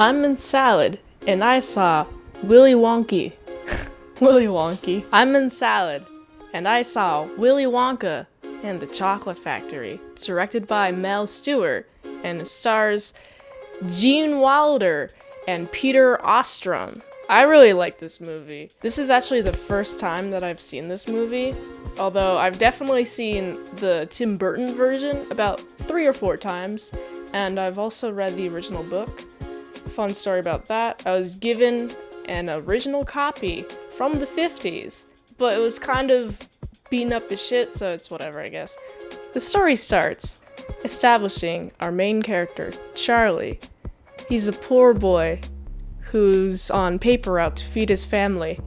I'm in salad, and I saw Willy Wonky. Willy Wonky. I'm in salad, and I saw Willy Wonka and the Chocolate Factory. It's directed by Mel Stewart, and it stars Gene Wilder and Peter Ostrum. I really like this movie. This is actually the first time that I've seen this movie, although I've definitely seen the Tim Burton version about 3 or 4 times, and I've also read the original book. Fun story about that. I was given an original copy from the 50s, but it was kind of beaten up to shit, so it's whatever, I guess. The story starts establishing our main character, Charlie. He's a poor boy who's on paper route to feed his family.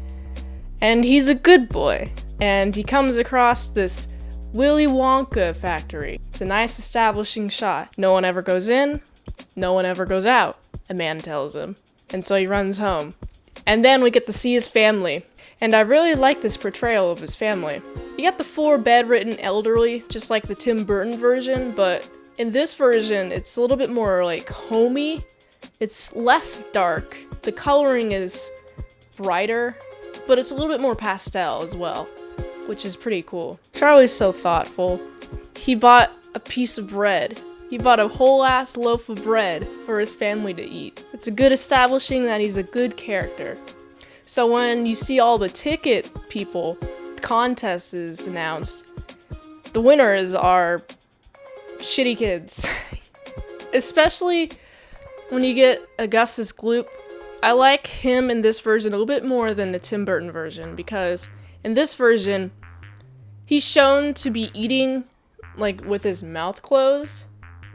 And he's a good boy. And he comes across this Willy Wonka factory. It's a nice establishing shot. No one ever goes in, no one ever goes out, a man tells him. And so he runs home. And then we get to see his family. And I really like this portrayal of his family. You got the 4 bedridden elderly, just like the Tim Burton version, but in this version, it's a little bit more like homey. It's less dark. The coloring is brighter, but it's a little bit more pastel as well, which is pretty cool. Charlie's so thoughtful. He bought a piece of bread. He bought a whole ass loaf of bread for his family to eat. It's a good establishing that he's a good character. So when you see all the ticket people, contest is announced, the winners are shitty kids. Especially when you get Augustus Gloop. I like him in this version a little bit more than the Tim Burton version, because in this version, he's shown to be eating like with his mouth closed.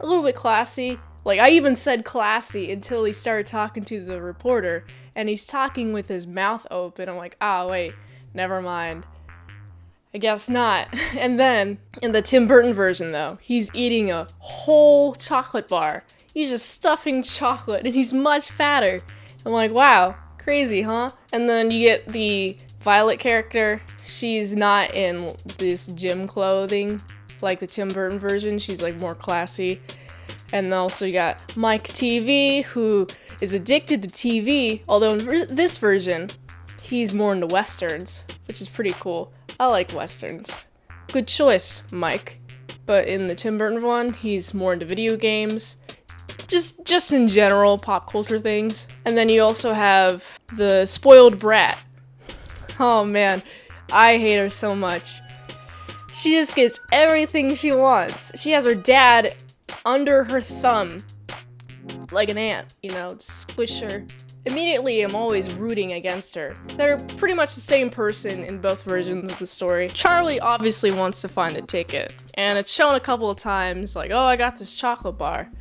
A little bit classy. Like, I even said classy until he started talking to the reporter, and he's talking with his mouth open. I'm like, wait, never mind. I guess not. And then, in the Tim Burton version though, he's eating a whole chocolate bar. He's just stuffing chocolate, and he's much fatter. I'm like, wow, crazy, huh? And then you get the Violet character. She's not in this gym clothing like the Tim Burton version. She's like more classy. And also you got Mike TV, who is addicted to TV, although in this version, he's more into westerns, which is pretty cool. I like westerns. Good choice, Mike. But in the Tim Burton one, he's more into video games. Just in general, pop culture things. And then you also have the spoiled brat. Oh man, I hate her so much. She just gets everything she wants. She has her dad under her thumb, like an ant, squish her. Immediately, I'm always rooting against her. They're pretty much the same person in both versions of the story. Charlie obviously wants to find a ticket, and it's shown a couple of times, like, oh, I got this chocolate bar.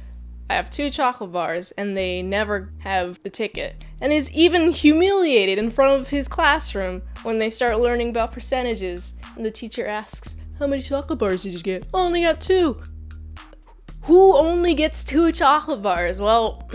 I have 2 chocolate bars, and they never have the ticket. And is even humiliated in front of his classroom when they start learning about percentages, and the teacher asks, how many chocolate bars did you get? Oh, I only got 2. Who only gets 2 chocolate bars? Well,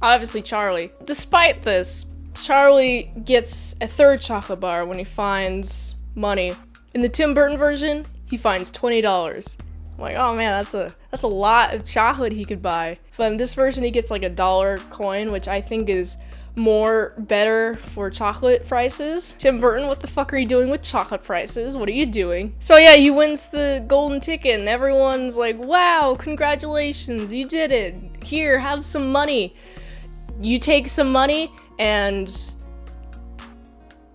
obviously Charlie. Despite this, Charlie gets a 3rd chocolate bar when he finds money. In the Tim Burton version, he finds $20. I'm like, oh man, that's a lot of chocolate he could buy. But in this version, he gets like a $1 coin, which I think is more better for chocolate prices. Tim Burton, what the fuck are you doing with chocolate prices? What are you doing? So yeah, he wins the golden ticket, and everyone's like, wow, congratulations, you did it. Here, have some money. You take some money, and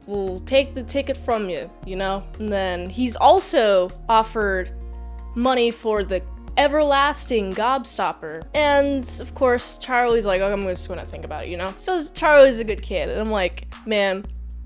we'll take the ticket from you, And then he's also offered money for the everlasting gobstopper. And of course, Charlie's like, oh, I'm just gonna think about it, So Charlie's a good kid, and I'm like, man,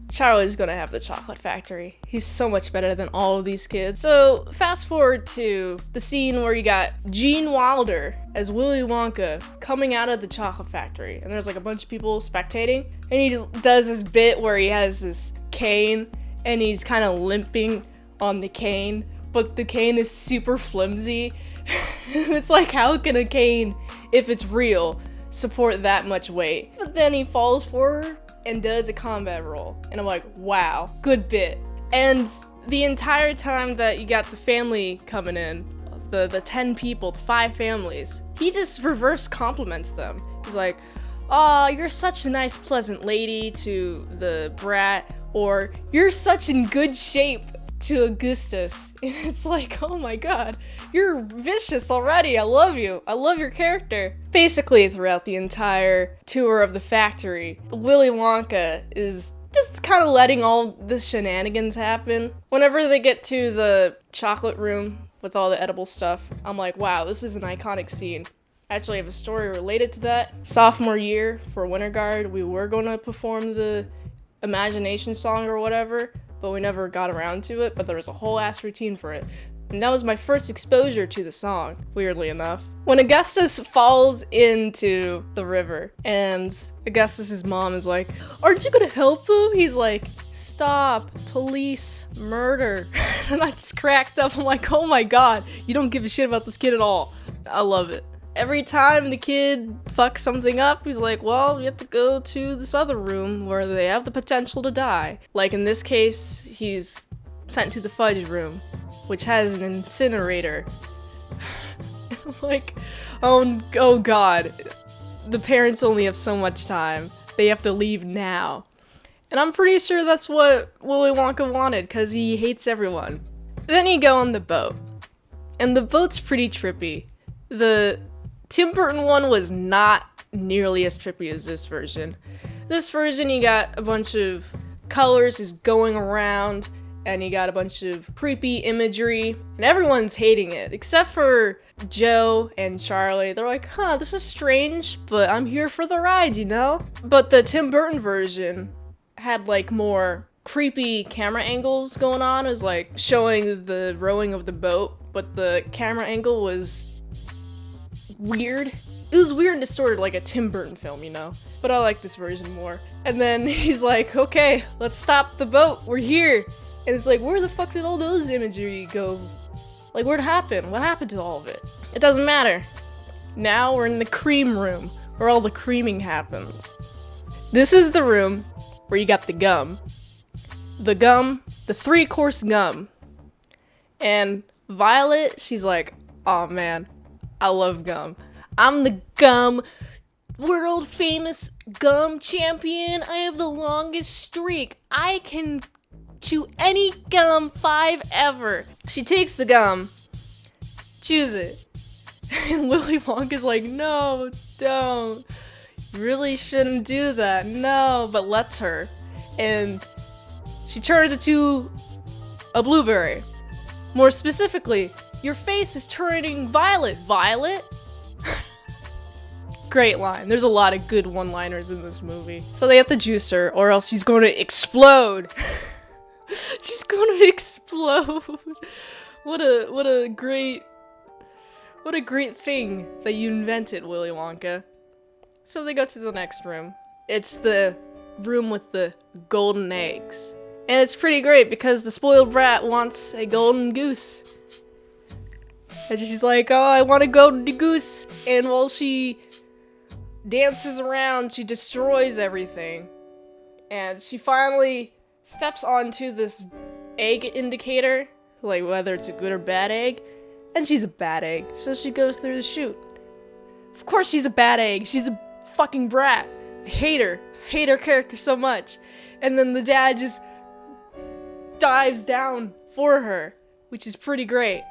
Charlie's gonna have the chocolate factory. He's so much better than all of these kids. So fast forward to the scene where you got Gene Wilder as Willy Wonka coming out of the chocolate factory, and there's like a bunch of people spectating, and he does this bit where he has this cane, and he's kind of limping on the cane, but the cane is super flimsy. It's like, how can a cane, if it's real, support that much weight? But then he falls forward and does a combat roll, and I'm like, wow, good bit. And the entire time that you got the family coming in, the 10 people, the 5 families, he just reverse compliments them. He's like, "Aw, you're such a nice, pleasant lady," to the brat, or "You're such in good shape," to Augustus. And it's like, oh my god, you're vicious already. I love you. I love your character. Basically, throughout the entire tour of the factory, Willy Wonka is just kind of letting all the shenanigans happen. Whenever they get to the chocolate room with all the edible stuff, I'm like, wow, this is an iconic scene. I actually have a story related to that. Sophomore year for Winter Guard, we were going to perform the Imagination song or whatever, but we never got around to it, but there was a whole ass routine for it. And that was my first exposure to the song, weirdly enough. When Augustus falls into the river, and Augustus's mom is like, "Aren't you gonna help him?" He's like, "Stop, police, murder." And I just cracked up. I'm like, oh my god, you don't give a shit about this kid at all. I love it. Every time the kid fucks something up, he's like, well, you have to go to this other room where they have the potential to die. Like in this case, he's sent to the fudge room, which has an incinerator. Like, oh god. The parents only have so much time. They have to leave now. And I'm pretty sure that's what Willy Wonka wanted, because he hates everyone. Then you go on the boat. And the boat's pretty trippy. The Tim Burton one was not nearly as trippy as this version. This version, you got a bunch of colors just going around, and you got a bunch of creepy imagery, and everyone's hating it, except for Joe and Charlie. They're like, huh, this is strange, but I'm here for the ride, you know? But the Tim Burton version had like more creepy camera angles going on. It was like showing the rowing of the boat, but the camera angle was weird. It was weird and distorted like a Tim Burton film, you know? But I like this version more. And then he's like, okay, let's stop the boat. We're here. And it's like, where the fuck did all those imagery go? Like, what'd happen? What happened to all of it? It doesn't matter. Now we're in the cream room, where all the creaming happens. This is the room where you got the gum. The 3-course gum. And Violet, she's like, oh man, I love gum. I'm the gum world famous gum champion. I have the longest streak. I can chew any gum 5 ever. She takes the gum, chews it, and Willy Wonka's like, no, don't. You really shouldn't do that. No, but lets her. And she turns into a blueberry. More specifically, your face is turning violet. Violet? Great line. There's a lot of good one-liners in this movie. So they have to juice her, or else she's going to explode. She's going to explode. What a great thing that you invented, Willy Wonka. So they go to the next room. It's the room with the golden eggs. And it's pretty great because the spoiled brat wants a golden goose. And she's like, oh, I want a golden goose. And while she dances around, she destroys everything. And she finally steps onto this egg indicator, like whether it's a good or bad egg. And she's a bad egg, so she goes through the chute. Of course she's a bad egg. She's a fucking brat. I hate her. I hate her character so much. And then the dad just dives down for her, which is pretty great.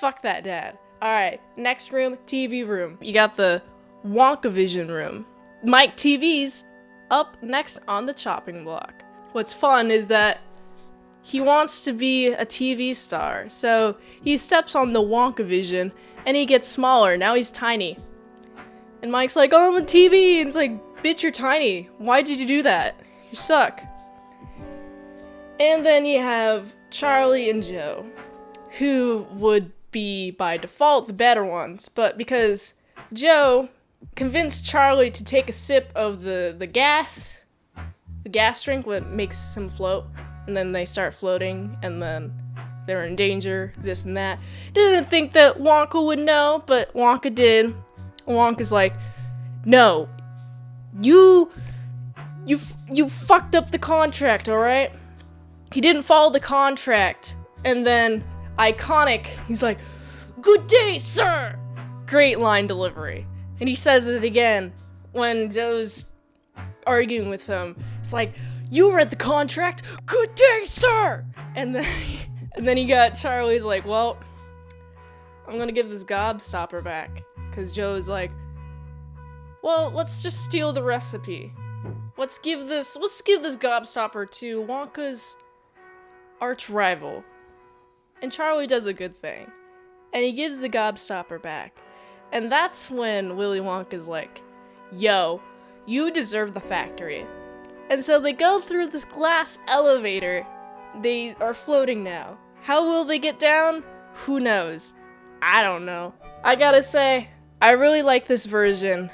Fuck that dad. Alright, next room, TV room. You got the Wonka Vision room. Mike TV's up next on the chopping block. What's fun is that he wants to be a TV star, so he steps on the Wonka Vision and he gets smaller. Now he's tiny. And Mike's like, oh, I'm on TV. And it's like, bitch, you're tiny. Why did you do that? You suck. And then you have Charlie and Joe, who would be, by default, the better ones. But because Joe convinced Charlie to take a sip of the gas drink, what makes him float, and then they start floating, and then they're in danger, this and that. Didn't think that Wonka would know, but Wonka did. Wonka's like, no, you fucked up the contract, alright? He didn't follow the contract. And then, iconic, he's like, good day, sir! Great line delivery. And he says it again, when Joe's arguing with him, it's like, you read the contract? Good day, sir! And then you got Charlie's like, well, I'm gonna give this gobstopper back. Because Joe's like, well, let's just steal the recipe. Let's give this gobstopper to Wonka's arch rival. And Charlie does a good thing. And he gives the gobstopper back. And that's when Willy Wonka's like, yo, you deserve the factory. And so they go through this glass elevator. They are floating now. How will they get down? Who knows? I don't know. I gotta say, I really like this version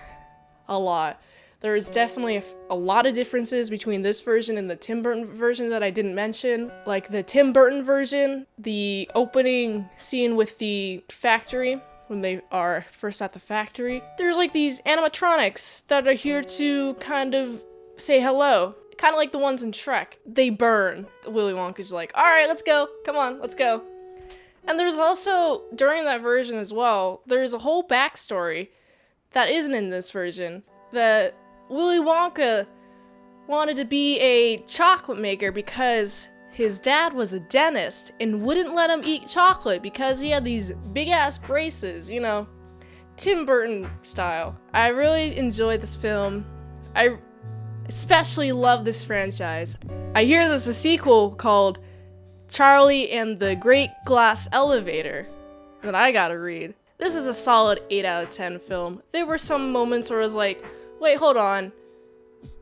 a lot. There's definitely a lot of differences between this version and the Tim Burton version that I didn't mention. Like the Tim Burton version, the opening scene with the factory, when they are first at the factory, there's like these animatronics that are here to kind of say hello. Kind of like the ones in Shrek. They burn. Willy Wonka's like, alright, let's go. Come on, let's go. And there's also, during that version as well, there's a whole backstory that isn't in this version. That Willy Wonka wanted to be a chocolate maker because his dad was a dentist and wouldn't let him eat chocolate because he had these big-ass braces, you know, Tim Burton style. I really enjoyed this film. I especially love this franchise. I hear there's a sequel called Charlie and the Great Glass Elevator that I gotta read. This is a solid 8 out of 10 film. There were some moments where I was like, wait, hold on.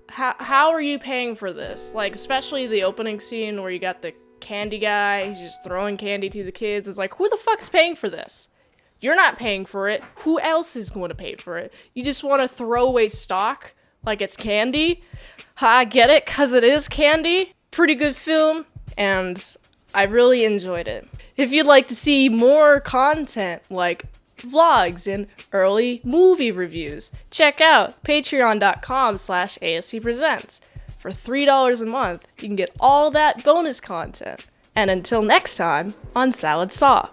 How are you paying for this? Like, especially the opening scene where you got the candy guy, he's just throwing candy to the kids. It's like, who the fuck's paying for this? You're not paying for it. Who else is going to pay for it? You just want to throw away stock like it's candy? I get it, because it is candy. Pretty good film, and I really enjoyed it. If you'd like to see more content like vlogs and early movie reviews, check out patreon.com/ASEPresents. For $3 a month, you can get all that bonus content. And until next time, on Salad Saw.